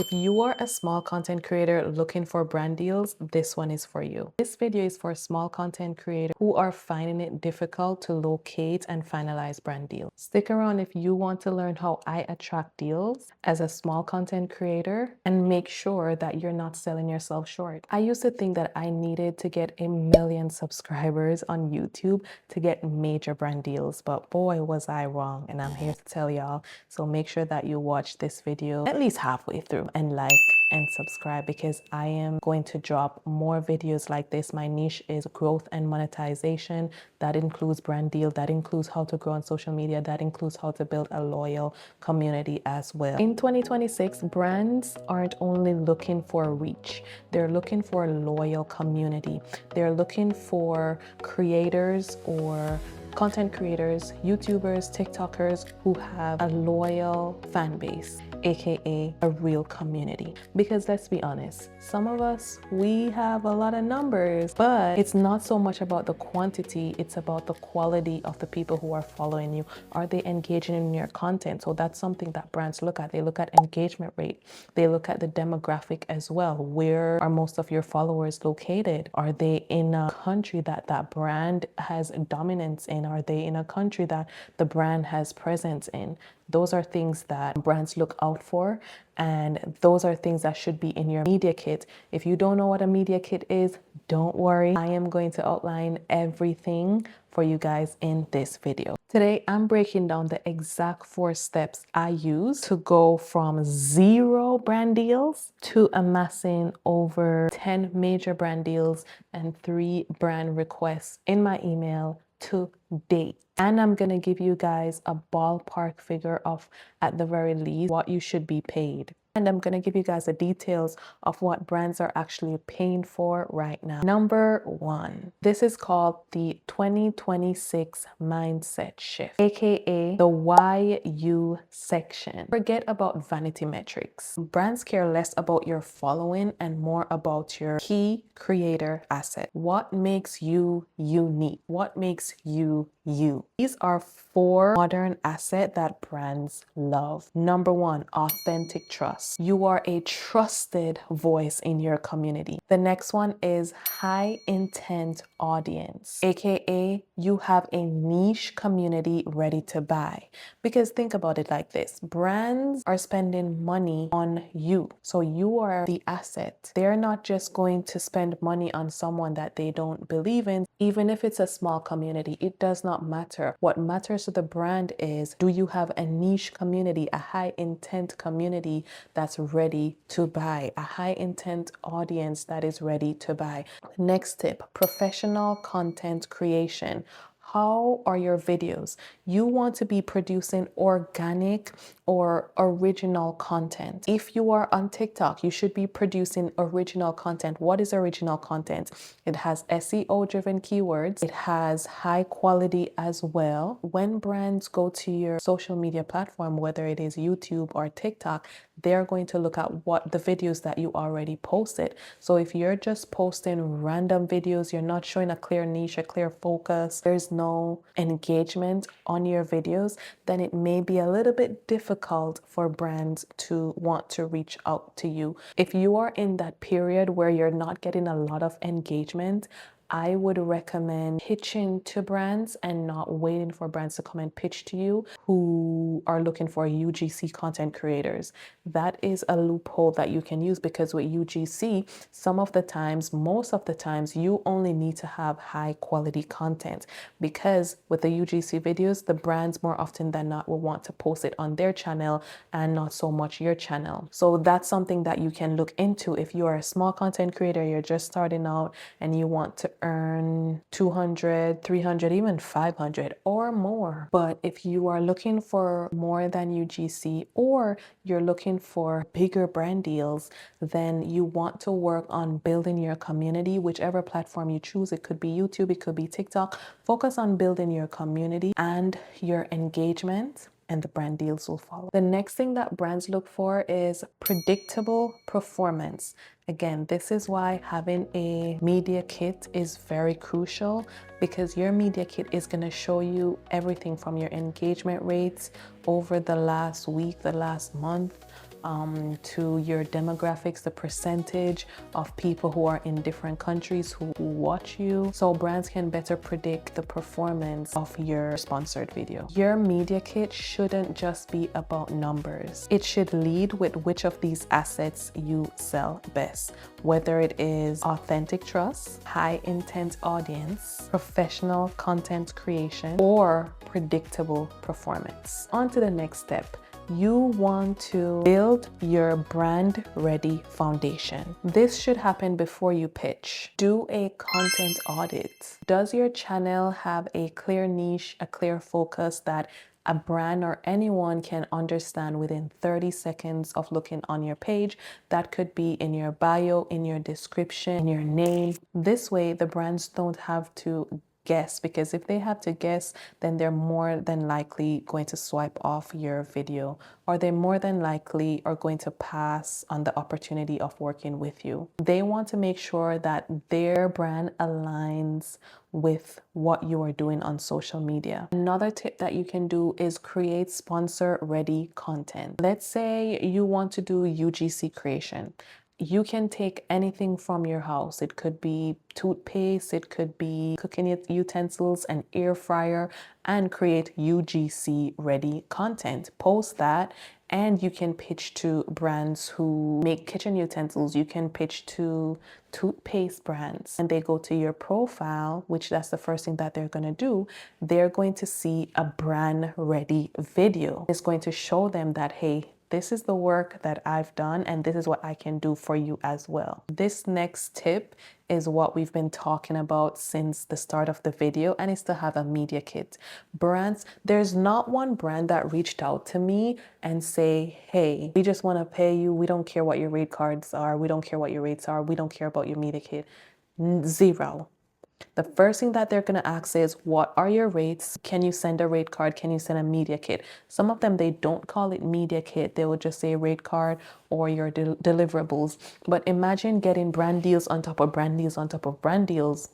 If you are a small content creator looking for brand deals, this one is for you. This video is for small content creators who are finding it difficult to locate and finalize brand deals. Stick around if you want to learn how I attract deals as a small content creator and make sure that you're not selling yourself short. I used to think that I needed to get 1 million subscribers on YouTube to get major brand deals, but boy, was I wrong, and I'm here to tell y'all. So make sure that you watch this video at least halfway through and like and subscribe, because I am going to drop more videos like this. My niche is growth and monetization. That includes brand deal, that includes how to grow on social media, that includes how to build a loyal community as well. In 2026, brands aren't only looking for reach, they're looking for a loyal community. They're looking for creators or content creators, YouTubers, TikTokers who have a loyal fan base, aka a real community. Because let's be honest, some of us, we have a lot of numbers, but it's not so much about the quantity, it's about the quality of the people who are following you. Are they engaging in your content? So that's something that brands look at. They look at engagement rate. They look at the demographic as well. Where are most of your followers located? Are they in a country that that brand has dominance in? Are they in a country that the brand has presence in? Those are things that brands look out for, and those are things that should be in your media kit. If you don't know what a media kit is, don't worry. I am going to outline everything for you guys in this video. Today, I'm breaking down the exact 4 steps I use to go from 0 brand deals to amassing over 10 major brand deals and 3 brand requests in my email to date. And I'm gonna give you guys a ballpark figure of, at the very least, what you should be paid. And I'm gonna give you guys the details of what brands are actually paying for right now. Number 1, this is called the 2026 mindset shift, aka the why you section. Forget about vanity metrics. Brands care less about your following and more about your key creator asset. What makes you unique? What makes you you? These are 4 modern assets that brands love. Number 1, authentic trust. You are a trusted voice in your community. The next one is high intent audience, aka you have a niche community ready to buy. Because think about it like this, brands are spending money on you, so you are the asset. They're not just going to spend money on someone that they don't believe in. Even if it's a small community, it does not matter. What matters to the brand is, do you have a niche community, a high intent community that's ready to buy, a high intent audience that is ready to buy? Next tip, professional content creation. How are your videos? You want to be producing organic or original content. If you are on TikTok, you should be producing original content. What is original content? It has SEO driven keywords. It has high quality as well. When brands go to your social media platform, whether it is YouTube or TikTok, they're going to look at what the videos that you already posted. So if you're just posting random videos, you're not showing a clear niche, a clear focus, there's no engagement on your videos, then it may be a little bit difficult for brands to want to reach out to you. If you are in that period where you're not getting a lot of engagement, I would recommend pitching to brands and not waiting for brands to come and pitch to you who are looking for UGC content creators. That is a loophole that you can use, because with UGC, some of the times, most of the times, you only need to have high quality content, because with the UGC videos, the brands more often than not will want to post it on their channel and not so much your channel. So that's something that you can look into. If you are a small content creator, you're just starting out and you want to earn 200, 300, even 500 or more. But if you are looking for more than UGC, or you're looking for bigger brand deals, then you want to work on building your community, whichever platform you choose. It could be YouTube, it could be TikTok. Focus on building your community and your engagement, and the brand deals will follow. The next thing that brands look for is predictable performance. Again, this is why having a media kit is very crucial, because your media kit is going to show you everything from your engagement rates over the last week, the last month, to your demographics, the percentage of people who are in different countries who watch you, so brands can better predict the performance of your sponsored video. Your media kit shouldn't just be about numbers. It should lead with which of these assets you sell best, whether it is authentic trust, high intent audience, professional content creation, or predictable performance. On to the next step. You want to build your brand ready foundation. This should happen before you pitch. Do a content audit. Does your channel have a clear niche, a clear focus that a brand or anyone can understand within 30 seconds of looking on your page? That could be in your bio, in your description, in your name. This way, the brands don't have to guess, because if they have to guess, then they're more than likely going to swipe off your video, or they more than likely are going to pass on the opportunity of working with you. They want to make sure that their brand aligns with what you are doing on social media. Another tip that you can do is create sponsor ready content. Let's say you want to do UGC creation. You can take anything from your house. It could be toothpaste, it could be cooking utensils, an air fryer, and create UGC ready content. Post that, and you can pitch to brands who make kitchen utensils. You can pitch to toothpaste brands, and they go to your profile, which that's the first thing that they're going to do. They're going to see a brand ready video. It's going to show them that, hey, this is the work that I've done, and this is what I can do for you as well. This next tip is what we've been talking about since the start of the video, and it's to have a media kit. Brands, there's not one brand that reached out to me and say, hey, we just want to pay you. We don't care what your rate cards are. We don't care what your rates are. We don't care about your media kit. Zero. The first thing that they're going to ask is, what are your rates? Can you send a rate card? Can you send a media kit? Some of them, they don't call it media kit. They will just say rate card or your deliverables. But imagine getting brand deals on top of brand deals on top of brand deals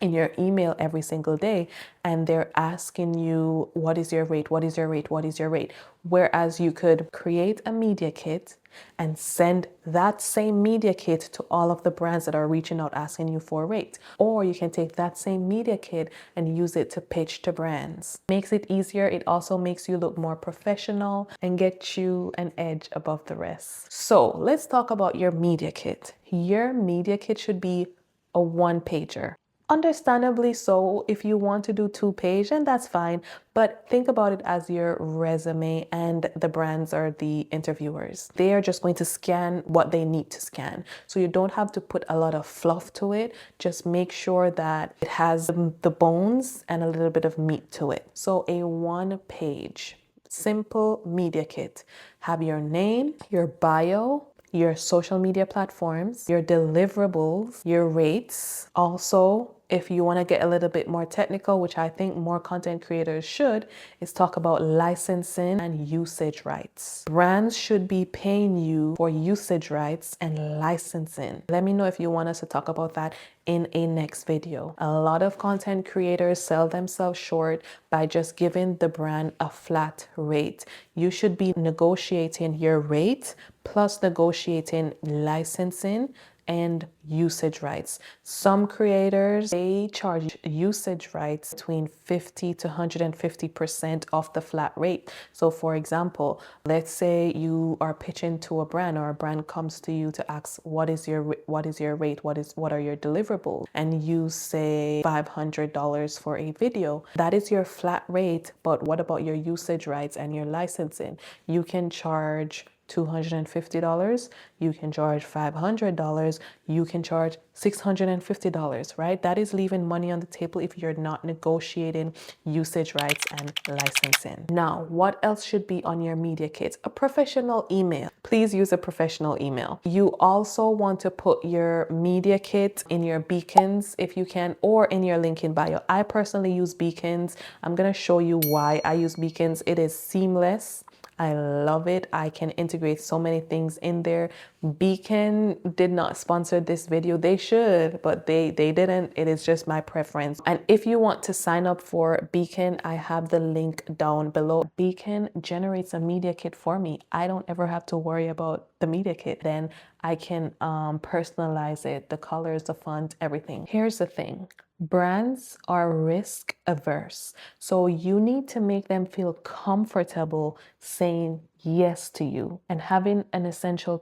in your email every single day, and they're asking you, what is your rate? What is your rate? What is your rate? Whereas you could create a media kit and send that same media kit to all of the brands that are reaching out asking you for a rate. Or you can take that same media kit and use it to pitch to brands. Makes it easier. It also makes you look more professional and get you an edge above the rest. So let's talk about your media kit. Your media kit should be a one-pager. Understandably so, if you want to do 2-page, and that's fine, but think about it as your resume, and the brands are the interviewers. They are just going to scan what they need to scan. So you don't have to put a lot of fluff to it. Just make sure that it has the bones and a little bit of meat to it. So a 1-page, simple media kit. Have your name, your bio, your social media platforms, your deliverables, your rates. Also, if you want to get a little bit more technical, which I think more content creators should, is talk about licensing and usage rights. Brands should be paying you for usage rights and licensing. Let me know if you want us to talk about that in a next video. A lot of content creators sell themselves short by just giving the brand a flat rate. You should be negotiating your rate plus negotiating licensing and usage rights. Some creators, they charge usage rights between 50 to 150% of the flat rate. So for example, let's say you are pitching to a brand, or a brand comes to you to ask, what is your rate? What are your deliverables? And you say $500 for a video. That is your flat rate, but what about your usage rights and your licensing? You can charge $250, you can charge $500, you can charge $650, right? That is leaving money on the table if you're not negotiating usage rights and licensing. Now, what else should be on your media kit? A professional email. Please use a professional email. You also want to put your media kit in your beacons if you can, or in your link in bio. I personally use beacons. I'm going to show you why I use beacons. It is seamless. I love it. I can integrate so many things in there. Beacon did not sponsor this video. They should, but they didn't. It is just my preference. And if you want to sign up for Beacon, I have the link down below. Beacon generates a media kit for me. I don't ever have to worry about the media kit. Then I can personalize it, the colors, the font, everything. Here's the thing. Brands are risk averse. So you need to make them feel comfortable saying yes to you, and having an essential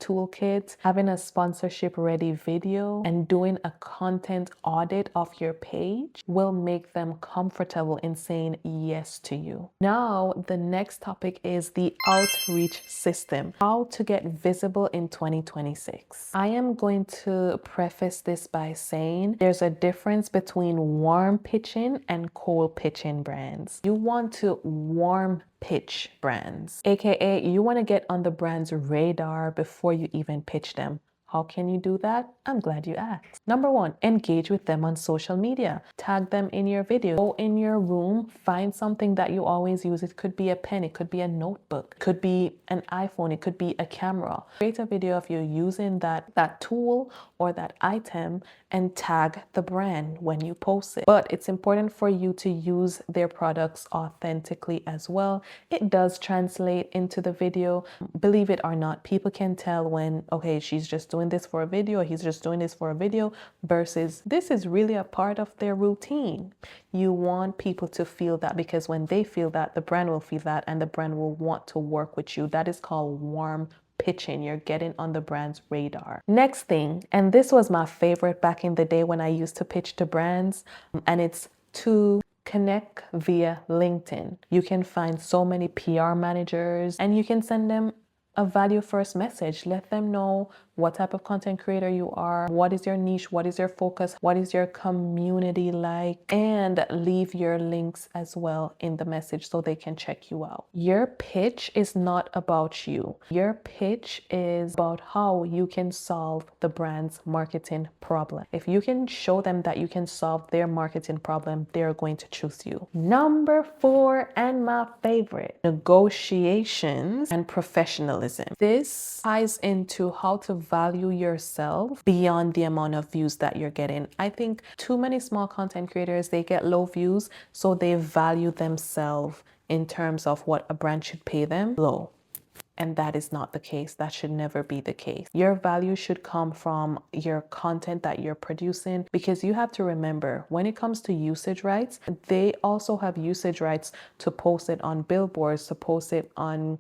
toolkit, having a sponsorship ready video, and doing a content audit of your page will make them comfortable in saying yes to you. Now, the next topic is the outreach system, how to get visible in 2026. I am going to preface this by saying there's a difference between warm pitching and cold pitching brands. You want to warm pitch brands, aka you want to get on the brand's radar before you even pitch them. How can you do that? I'm glad you asked. Number one, engage with them on social media. Tag them in your video. Go in your room, find something that you always use. It could be a pen, it could be a notebook, it could be an iPhone, it could be a camera. Create a video of you using that tool or that item and tag the brand when you post it. But it's important for you to use their products authentically as well. It does translate into the video. Believe it or not, people can tell when, okay, she's just doing this for a video, or he's just doing this for a video, versus this is really a part of their routine. You want people to feel that, because when they feel that, the brand will feel that, and the brand will want to work with you. That is called warm pitching. You're getting on the brand's radar. Next thing, and this was my favorite back in the day when I used to pitch to brands, and it's to connect via LinkedIn. You can find so many PR managers and you can send them a value first message. Let them know what type of content creator you are, what is your niche, what is your focus, what is your community like, and leave your links as well in the message so they can check you out. Your pitch is not about you. Your pitch is about how you can solve the brand's marketing problem. If you can show them that you can solve their marketing problem, they're going to choose you. Number 4, and my favorite, negotiations and professionalism. This ties into how to value yourself beyond the amount of views that you're getting. I think too many small content creators, they get low views, so they value themselves in terms of what a brand should pay them low. And that is not the case. That should never be the case. Your value should come from your content that you're producing, because you have to remember, when it comes to usage rights, they also have usage rights to post it on billboards, to post it on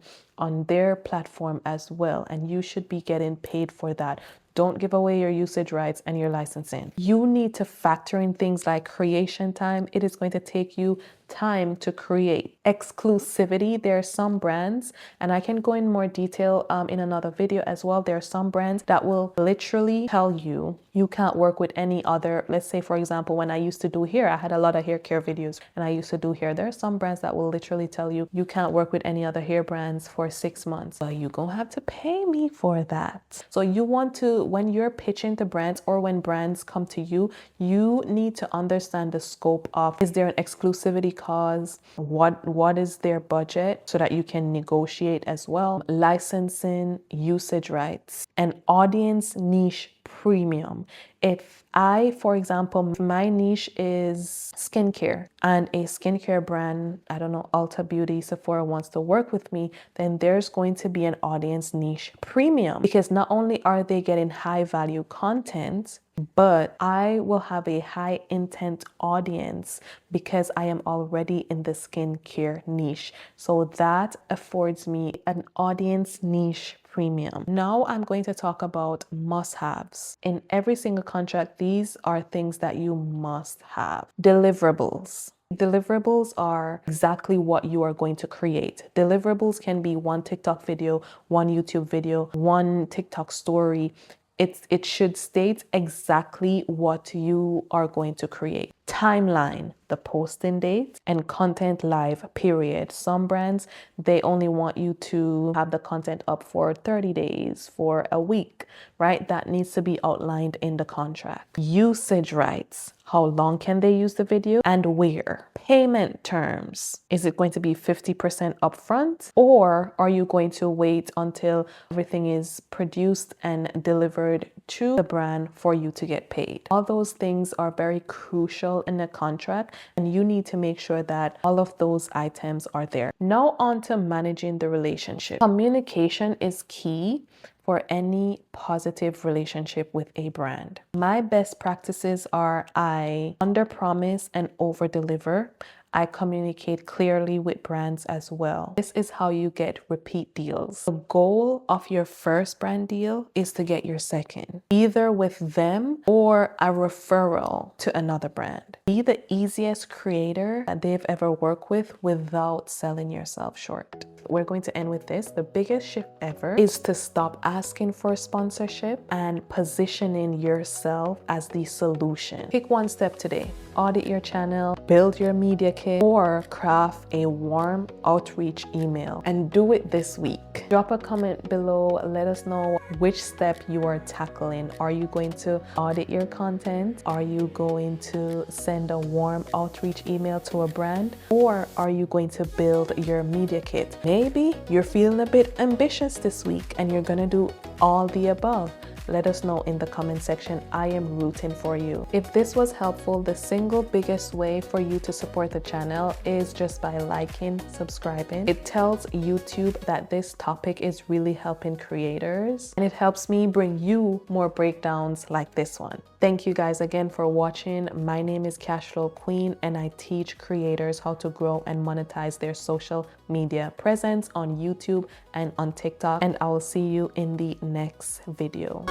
their platform as well. And you should be getting paid for that. Don't give away your usage rights and your licensing. You need to factor in things like creation time. It is going to take you time to create. Exclusivity. There are some brands, and I can go in more detail in another video as well. There are some brands that will literally tell you you can't work with any other. Let's say, for example, when I used to do hair, I had a lot of hair care videos and I used to do hair. There are some brands that will literally tell you you can't work with any other hair brands for 6 months. But you gonna have to pay me for that. So you want to, when you're pitching to brands or when brands come to you, you need to understand the scope of, is there an exclusivity clause? What is their budget, so that you can negotiate as well. Licensing, usage rights, and audience niche premium. If I, for example, my niche is skincare, and a skincare brand, I don't know, Ulta Beauty, Sephora wants to work with me, then there's going to be an audience niche premium, because not only are they getting high value content, but I will have a high intent audience because I am already in the skincare niche. So that affords me an audience niche premium. Now I'm going to talk about must-haves. In every single contract, these are things that you must have. Deliverables. Deliverables are exactly what you are going to create. Deliverables can be one TikTok video, one YouTube video, one TikTok story. It should state exactly what you are going to create. timeline, the posting date, and content live period. Some brands, they only want you to have the content up for 30 days, for a week, right? That needs to be outlined in the contract. Usage rights. How long can they use the video and where? Payment terms. Is it going to be 50% upfront, or are you going to wait until everything is produced and delivered to the brand for you to get paid? All those things are very crucial in the contract, and you need to make sure that all of those items are there. Now on to managing the relationship. Communication is key for any positive relationship with a brand. My best practices are I underpromise and overdeliver. I communicate clearly with brands as well. This is how you get repeat deals. The goal of your first brand deal is to get your second, either with them or a referral to another brand. Be the easiest creator that they've ever worked with without selling yourself short. We're going to end with this. The biggest shift ever is to stop asking for sponsorship and positioning yourself as the solution. Pick one step today. Audit your channel, build your media kit, or craft a warm outreach email, and do it this week. Drop a comment below. Let us know which step you are tackling. Are you going to audit your content? Are you going to send a warm outreach email to a brand? Or are you going to build your media kit? Maybe you're feeling a bit ambitious this week and you're gonna do all the above. Let us know in the comment section. I am rooting for you. If this was helpful, the single biggest way for you to support the channel is just by liking, subscribing. It tells YouTube that this topic is really helping creators, and it helps me bring you more breakdowns like this one. Thank you guys again for watching. My name is Cashflow Queen, and I teach creators how to grow and monetize their social media presence on YouTube and on TikTok. And I will see you in the next video.